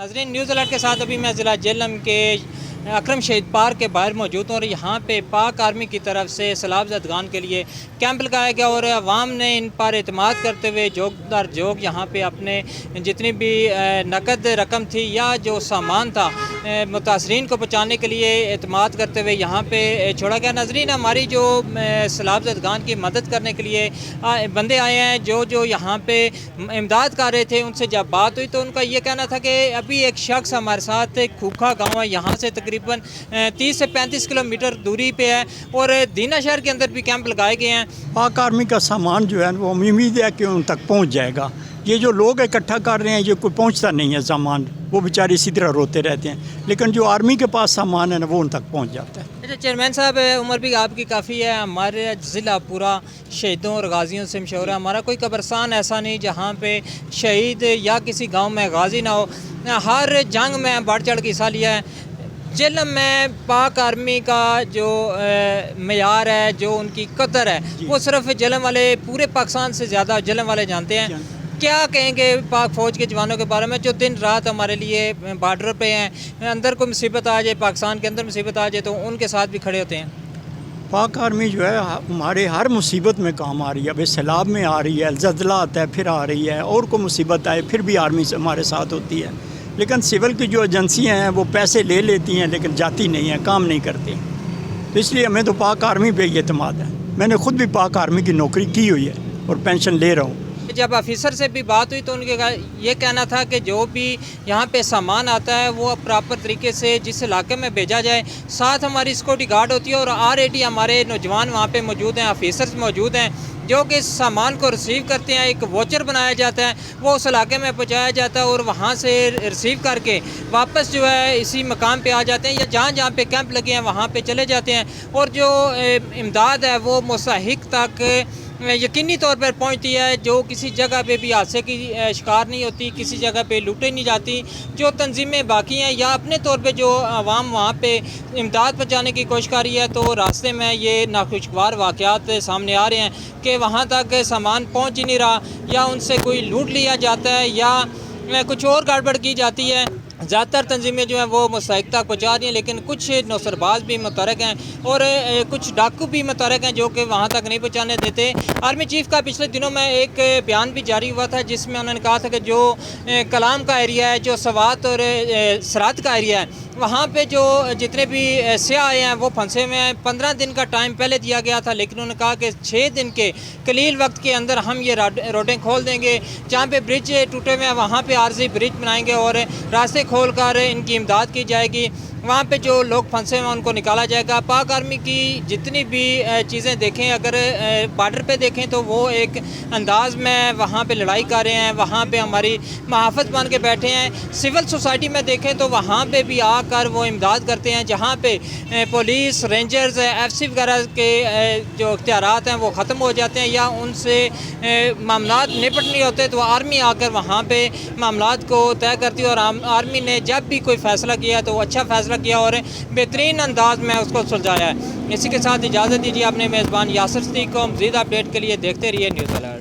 नाज़रीन, news alert के साथ अभी मैं ज़िला जेहलम के अकरम शहीद पार्क के बाहर मौजूद हूँ और यहाँ पे पाक आर्मी की तरफ से सैलाब ज़दगान के लिए कैंप लगाया गया और अवाम ने इन पर एतमाद करते हुए जोग दर जोग यहाँ पे अपने जितनी भी नकद रकम थी या जो सामान था मुतासरीन को पहुँचाने के लिए एतमाद करते हुए यहाँ पे छोड़ा गया। नाज़रीन, हमारी जो सैलाब ज़दगान की मदद करने के लिए बंदे आए हैं जो यहाँ पे इमदाद कर रहे थे, उनसे जब बात हुई तो उनका ये कहना था कि अभी एक शख्स हमारे साथ खूखा गाँव है, यहाँ से तकरीबन 30 से 35 किलोमीटर दूरी पे है और दीना शहर के अंदर भी कैंप लगाए गए हैं। पाक आर्मी का सामान जो है वो उम्मीद है कि उन तक पहुंच जाएगा। ये जो लोग इकट्ठा कर रहे हैं ये कोई पहुंचता नहीं है सामान, वो बेचारे इसी तरह रोते रहते हैं, लेकिन जो आर्मी के पास सामान है ना वो उन तक पहुंच जाता है। अच्छा चेयरमैन साहब, उम्र भी आपकी काफ़ी है, हमारे ज़िला पूरा शहीदों और गाजियों से मशहूर है। हमारा कोई कब्रस्तान ऐसा नहीं जहाँ पे शहीद या किसी गाँव में गाजी ना हो। हर जंग में बढ़ चढ़ के हिस्सा लिया है। जेहलम में पाक आर्मी का जो मेयार है, जो उनकी कदर है, वो सिर्फ जेहलम वाले पूरे पाकिस्तान से ज़्यादा जेहलम वाले जानते हैं। क्या कहेंगे पाक फ़ौज के जवानों के बारे में जो दिन रात हमारे लिए बॉर्डर पे हैं, अंदर कोई मुसीबत आ जाए, पाकिस्तान के अंदर मुसीबत आ जाए तो उनके साथ भी खड़े होते हैं? पाक आर्मी जो है हमारे हर मुसीबत में काम आ रही है। अभी सैलाब में आ रही है, ज़लज़ला आता है फिर आ रही है, और कोई मुसीबत आए फिर भी आर्मी से हमारे साथ होती है। लेकिन सिविल की जो एजेंसियाँ हैं वो पैसे ले लेती हैं लेकिन जाती नहीं हैं, काम नहीं करती। तो इसलिए हमें तो पाक आर्मी पे ही एतमाद है। मैंने खुद भी पाक आर्मी की नौकरी की हुई है और पेंशन ले रहा हूँ। जब ऑफिसर से भी बात हुई तो उनके ये कहना था कि जो भी यहाँ पे सामान आता है वो प्रॉपर तरीके से जिस इलाके में भेजा जाए। साथ हमारी सिक्योरिटी गार्ड होती है और RAT हमारे नौजवान वहाँ पे मौजूद हैं, ऑफिसर्स मौजूद हैं जो कि इस सामान को रिसीव करते हैं। एक वोचर बनाया जाता है, वो उस इलाके में पहुँचाया जाता है और वहाँ से रिसीव करके वापस जो है इसी मकाम पे आ जाते हैं या जहाँ जहाँ पे कैंप लगे हैं वहाँ पे चले जाते हैं। और जो इमदाद है वो मुस्तहिक तक यकीनी तौर पर पहुंचती है, जो किसी जगह पे भी हादसे की शिकार नहीं होती, किसी जगह पे लूटे नहीं जाती। जो तंजीमें बाकी हैं या अपने तौर पे जो आवाम वहाँ पे इमदाद पहुँचाने की कोशिश कर रही है, तो रास्ते में ये नाखुशगवार वाक़यात सामने आ रहे हैं कि वहाँ तक सामान पहुँच ही नहीं रहा, या उनसे कोई लूट लिया जाता है या कुछ और गड़बड़ की जाती है। ज़्यादातर तंजीमें जो हैं वो मुस्तहिक तक पहुँचा रही हैं, लेकिन कुछ नौसरबाज भी मुतरक हैं और कुछ डाकू भी मुतरक हैं जो कि वहाँ तक नहीं पहुँचाने देते। आर्मी चीफ़ का पिछले दिनों में एक बयान भी जारी हुआ था जिसमें उन्होंने कहा था कि जो कलाम का एरिया है, जो सवात और सरात का एरिया है, वहाँ पे जो जितने भी सियाह आए हैं वो फंसे हुए हैं। 15 दिन का टाइम पहले दिया गया था, लेकिन उन्होंने कहा कि 6 दिन के कलील वक्त के अंदर हम ये रोडें खोल देंगे। जहाँ पे ब्रिज टूटे हुए हैं वहाँ पे आरजी ब्रिज बनाएंगे और रास्ते खोल कर इनकी इमदाद की जाएगी। वहाँ पे जो लोग फंसे हुए हैं उनको निकाला जाएगा। पाक आर्मी की जितनी भी चीज़ें देखें, अगर बॉर्डर पे देखें तो वो एक अंदाज में वहाँ पे लड़ाई कर रहे हैं, वहाँ पे हमारी महाफत बन के बैठे हैं। सिविल सोसाइटी में देखें तो वहाँ पे भी आकर वो इमदाद करते हैं। जहाँ पे पुलिस, रेंजर्स, FC वगैरह के जो इख्तियारात हैं वो ख़त्म हो जाते हैं या उनसे मामलात निपट नहीं होते, तो आर्मी आकर वहाँ पे मामलात को तय करती है। और आर्मी ने जब भी कोई फ़ैसला किया तो अच्छा फ़ैसला किया और बेहतरीन अंदाज में उसको सुलझाया है। इसी के साथ इजाज़त दीजिए अपने मेज़बान यासिर सिद्दीक़ को। मज़ीद अपडेट के लिए देखते रहिए न्यूज़ अलर्ट।